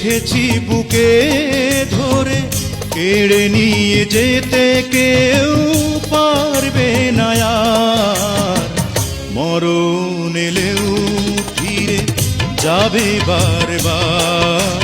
রেখেছি বুকে ধরে, কেড়ে নিয়ে যেতে কেউ পারবে না আর। মরণ এলেও ফিরে যাবে বারবার।